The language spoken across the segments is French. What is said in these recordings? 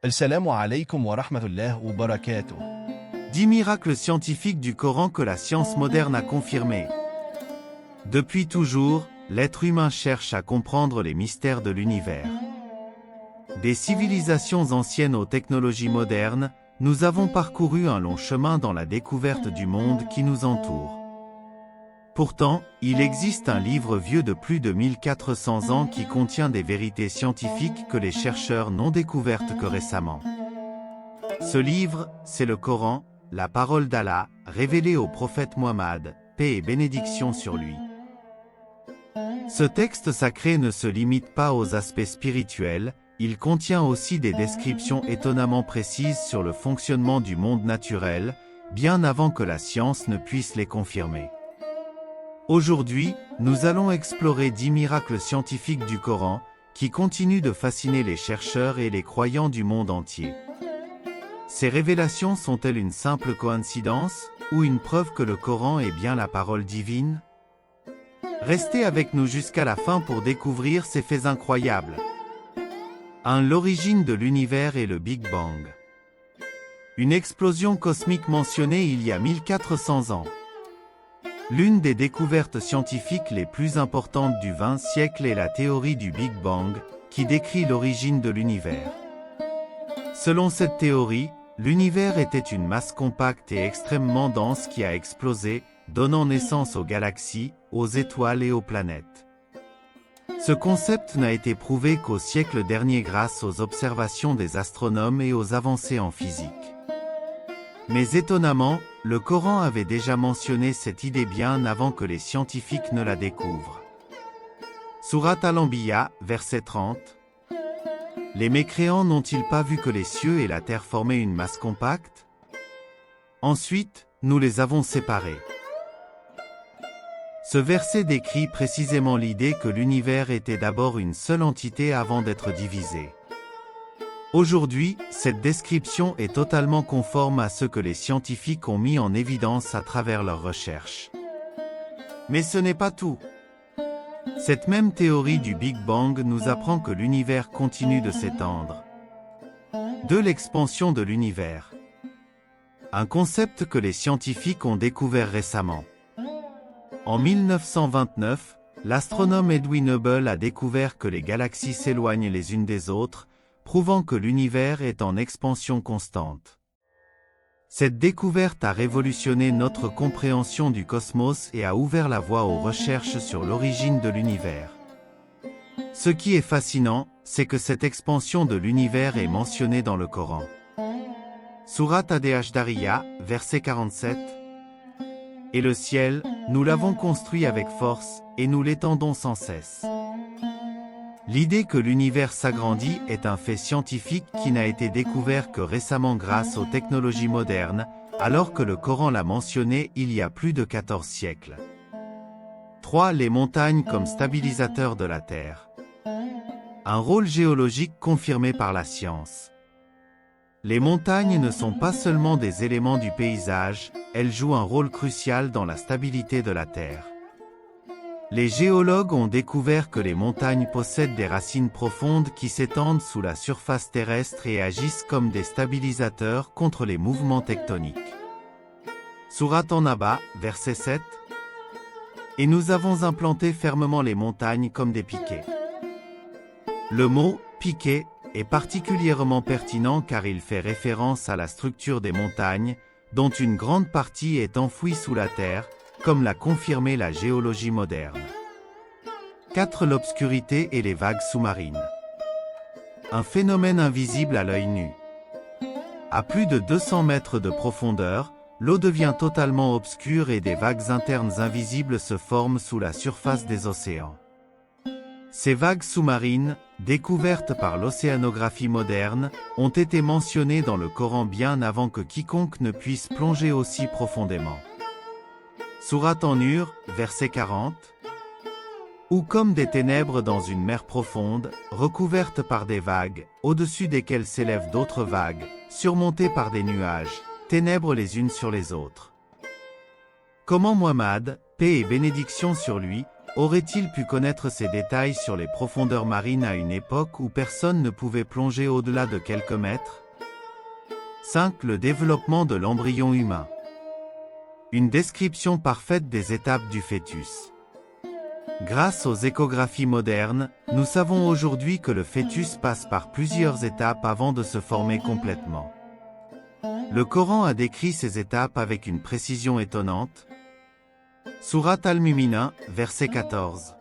Assalamu alaikum wa rahmatullah wa barakatuh. 10 miracles scientifiques du Coran que la science moderne a confirmés. Depuis toujours, l'être humain cherche à comprendre les mystères de l'univers. Des civilisations anciennes aux technologies modernes, nous avons parcouru un long chemin dans la découverte du monde qui nous entoure. Pourtant, il existe un livre vieux de plus de 1400 ans qui contient des vérités scientifiques que les chercheurs n'ont découvertes que récemment. Ce livre, c'est le Coran, la parole d'Allah, révélée au prophète Muhammad, paix et bénédiction sur lui. Ce texte sacré ne se limite pas aux aspects spirituels, il contient aussi des descriptions étonnamment précises sur le fonctionnement du monde naturel, bien avant que la science ne puisse les confirmer. Aujourd'hui, nous allons explorer 10 miracles scientifiques du Coran, qui continuent de fasciner les chercheurs et les croyants du monde entier. Ces révélations sont-elles une simple coïncidence, ou une preuve que le Coran est bien la parole divine? Restez avec nous jusqu'à la fin pour découvrir ces faits incroyables. 1. L'origine de l'univers et le Big Bang. Une explosion cosmique mentionnée il y a 1400 ans. L'une des découvertes scientifiques les plus importantes du XXe siècle est la théorie du Big Bang, qui décrit l'origine de l'univers. Selon cette théorie, l'univers était une masse compacte et extrêmement dense qui a explosé, donnant naissance aux galaxies, aux étoiles et aux planètes. Ce concept n'a été prouvé qu'au siècle dernier grâce aux observations des astronomes et aux avancées en physique. Mais étonnamment, le Coran avait déjà mentionné cette idée bien avant que les scientifiques ne la découvrent. Sourate Al-Anbiya, verset 30. Les mécréants n'ont-ils pas vu que les cieux et la terre formaient une masse compacte? Ensuite, nous les avons séparés. Ce verset décrit précisément l'idée que l'univers était d'abord une seule entité avant d'être divisé. Aujourd'hui, cette description est totalement conforme à ce que les scientifiques ont mis en évidence à travers leurs recherches. Mais ce n'est pas tout. Cette même théorie du Big Bang nous apprend que l'univers continue de s'étendre. 2. L'expansion de l'univers. Un concept que les scientifiques ont découvert récemment. En 1929, l'astronome Edwin Hubble a découvert que les galaxies s'éloignent les unes des autres, prouvant que l'univers est en expansion constante. Cette découverte a révolutionné notre compréhension du cosmos et a ouvert la voie aux recherches sur l'origine de l'univers. Ce qui est fascinant, c'est que cette expansion de l'univers est mentionnée dans le Coran. Sourate Ad-Dhariyah, verset 47. Et le ciel, nous l'avons construit avec force, et nous l'étendons sans cesse. L'idée que l'univers s'agrandit est un fait scientifique qui n'a été découvert que récemment grâce aux technologies modernes, alors que le Coran l'a mentionné il y a plus de 14 siècles. 3. Les montagnes comme stabilisateurs de la Terre. Un rôle géologique confirmé par la science. Les montagnes ne sont pas seulement des éléments du paysage, elles jouent un rôle crucial dans la stabilité de la Terre. Les géologues ont découvert que les montagnes possèdent des racines profondes qui s'étendent sous la surface terrestre et agissent comme des stabilisateurs contre les mouvements tectoniques. Sourate An-Naba, verset 7. Et nous avons implanté fermement les montagnes comme des piquets. Le mot « piquet » est particulièrement pertinent car il fait référence à la structure des montagnes, dont une grande partie est enfouie sous la terre, comme l'a confirmé la géologie moderne. 4. L'obscurité et les vagues sous-marines. Un phénomène invisible à l'œil nu. À plus de 200 mètres de profondeur, l'eau devient totalement obscure et des vagues internes invisibles se forment sous la surface des océans. Ces vagues sous-marines, découvertes par l'océanographie moderne, ont été mentionnées dans le Coran bien avant que quiconque ne puisse plonger aussi profondément. Sourate An-Nur, verset 40. Ou comme des ténèbres dans une mer profonde, recouvertes par des vagues, au-dessus desquelles s'élèvent d'autres vagues, surmontées par des nuages, ténèbres les unes sur les autres. Comment Muhammad, paix et bénédiction sur lui, aurait-il pu connaître ces détails sur les profondeurs marines à une époque où personne ne pouvait plonger au-delà de quelques mètres? 5. Le développement de l'embryon humain. Une description parfaite des étapes du fœtus. Grâce aux échographies modernes, nous savons aujourd'hui que le fœtus passe par plusieurs étapes avant de se former complètement. Le Coran a décrit ces étapes avec une précision étonnante. Sourate Al-Mumina, verset 14.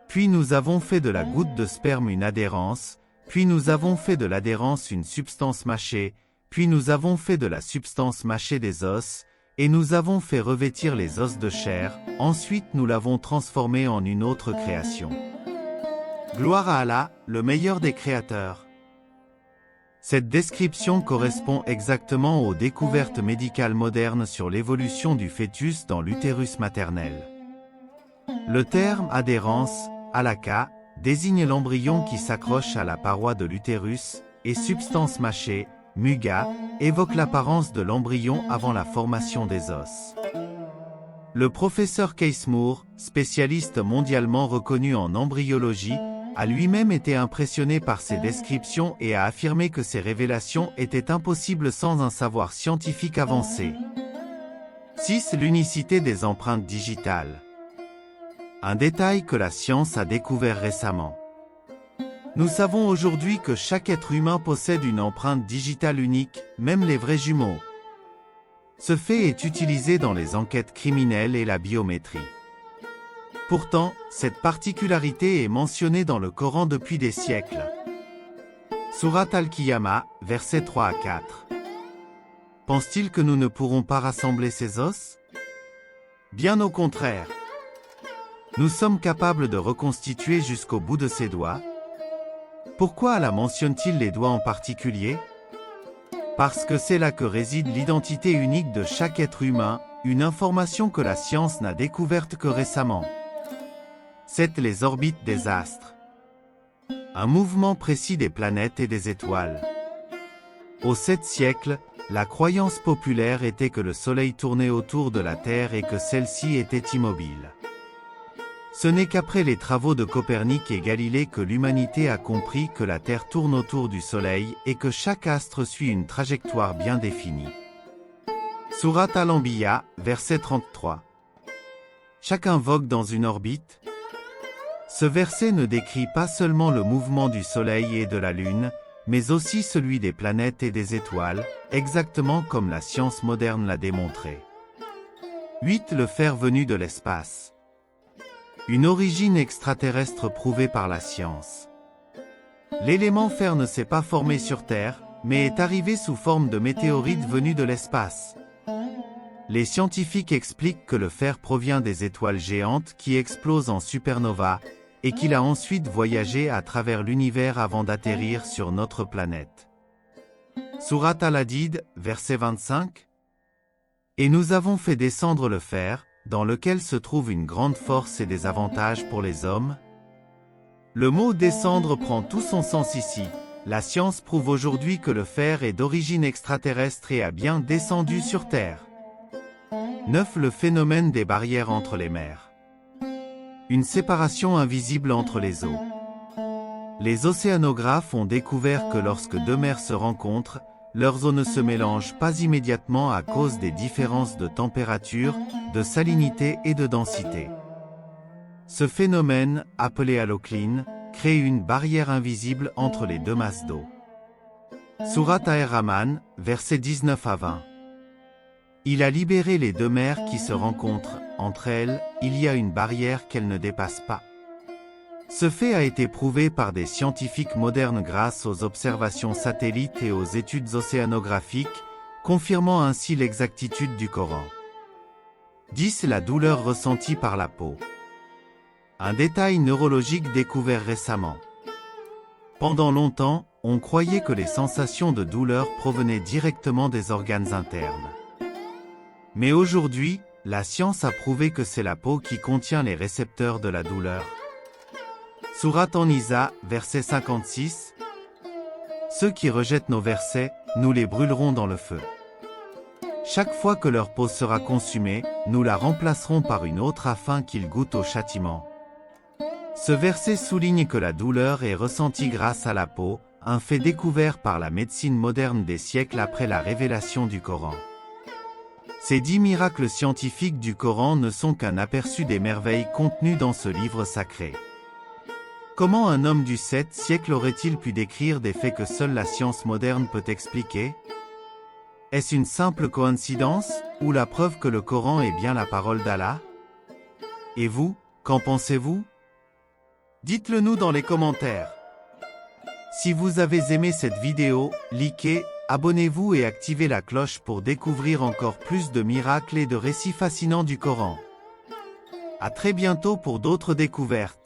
Puis nous avons fait de la goutte de sperme une adhérence, puis nous avons fait de l'adhérence une substance mâchée, puis nous avons fait de la substance mâchée des os, et nous avons fait revêtir les os de chair, ensuite nous l'avons transformé en une autre création. Gloire à Allah, le meilleur des créateurs. Cette description correspond exactement aux découvertes médicales modernes sur l'évolution du fœtus dans l'utérus maternel. Le terme adhérence, alaka, désigne l'embryon qui s'accroche à la paroi de l'utérus, et substance mâchée, muga, évoque l'apparence de l'embryon avant la formation des os. Le professeur Case Moore, spécialiste mondialement reconnu en embryologie, a lui-même été impressionné par ces descriptions et a affirmé que ces révélations étaient impossibles sans un savoir scientifique avancé. 6. L'unicité des empreintes digitales. Un détail que la science a découvert récemment. Nous savons aujourd'hui que chaque être humain possède une empreinte digitale unique, même les vrais jumeaux. Ce fait est utilisé dans les enquêtes criminelles et la biométrie. Pourtant, cette particularité est mentionnée dans le Coran depuis des siècles. Sourate Al-Qiyamah, versets 3 à 4. Pense-t-il que nous ne pourrons pas rassembler ces os? Bien au contraire. Nous sommes capables de reconstituer jusqu'au bout de ses doigts. Pourquoi Allah mentionne-t-il les doigts en particulier? Parce que c'est là que réside l'identité unique de chaque être humain, une information que la science n'a découverte que récemment. 7. Les orbites des astres. Un mouvement précis des planètes et des étoiles. Au 7e siècle, la croyance populaire était que le Soleil tournait autour de la Terre et que celle-ci était immobile. Ce n'est qu'après les travaux de Copernic et Galilée que l'humanité a compris que la Terre tourne autour du Soleil et que chaque astre suit une trajectoire bien définie. Sourate Al-Anbiya, verset 33. Chacun vogue dans une orbite. Ce verset ne décrit pas seulement le mouvement du Soleil et de la Lune, mais aussi celui des planètes et des étoiles, exactement comme la science moderne l'a démontré. 8. Le fer venu de l'espace. Une origine extraterrestre prouvée par la science. L'élément fer ne s'est pas formé sur Terre, mais est arrivé sous forme de météorites venues de l'espace. Les scientifiques expliquent que le fer provient des étoiles géantes qui explosent en supernova, et qu'il a ensuite voyagé à travers l'univers avant d'atterrir sur notre planète. Sourate Al-Hadid, verset 25. Et nous avons fait descendre le fer, dans lequel se trouve une grande force et des avantages pour les hommes. Le mot « descendre » prend tout son sens ici. La science prouve aujourd'hui que le fer est d'origine extraterrestre et a bien descendu sur Terre. 9. Le phénomène des barrières entre les mers. Une séparation invisible entre les eaux. Les océanographes ont découvert que lorsque deux mers se rencontrent, leurs eaux ne se mélangent pas immédiatement à cause des différences de température, de salinité et de densité. Ce phénomène, appelé halocline, crée une barrière invisible entre les deux masses d'eau. Sourate Ar-Rahman, versets 19 à 20. Il a libéré les deux mers qui se rencontrent, entre elles, il y a une barrière qu'elles ne dépassent pas. Ce fait a été prouvé par des scientifiques modernes grâce aux observations satellites et aux études océanographiques, confirmant ainsi l'exactitude du Coran. 10. La douleur ressentie par la peau. Un détail neurologique découvert récemment. Pendant longtemps, on croyait que les sensations de douleur provenaient directement des organes internes. Mais aujourd'hui, la science a prouvé que c'est la peau qui contient les récepteurs de la douleur. Sourate An-Nisa, verset 56. Ceux qui rejettent nos versets, nous les brûlerons dans le feu. Chaque fois que leur peau sera consumée, nous la remplacerons par une autre afin qu'ils goûtent au châtiment. Ce verset souligne que la douleur est ressentie grâce à la peau, un fait découvert par la médecine moderne des siècles après la révélation du Coran. Ces 10 miracles scientifiques du Coran ne sont qu'un aperçu des merveilles contenues dans ce livre sacré. Comment un homme du 7e siècle aurait-il pu décrire des faits que seule la science moderne peut expliquer? Est-ce une simple coïncidence, ou la preuve que le Coran est bien la parole d'Allah? Et vous, qu'en pensez-vous? Dites-le nous dans les commentaires. Si vous avez aimé cette vidéo, likez, abonnez-vous et activez la cloche pour découvrir encore plus de miracles et de récits fascinants du Coran. À très bientôt pour d'autres découvertes.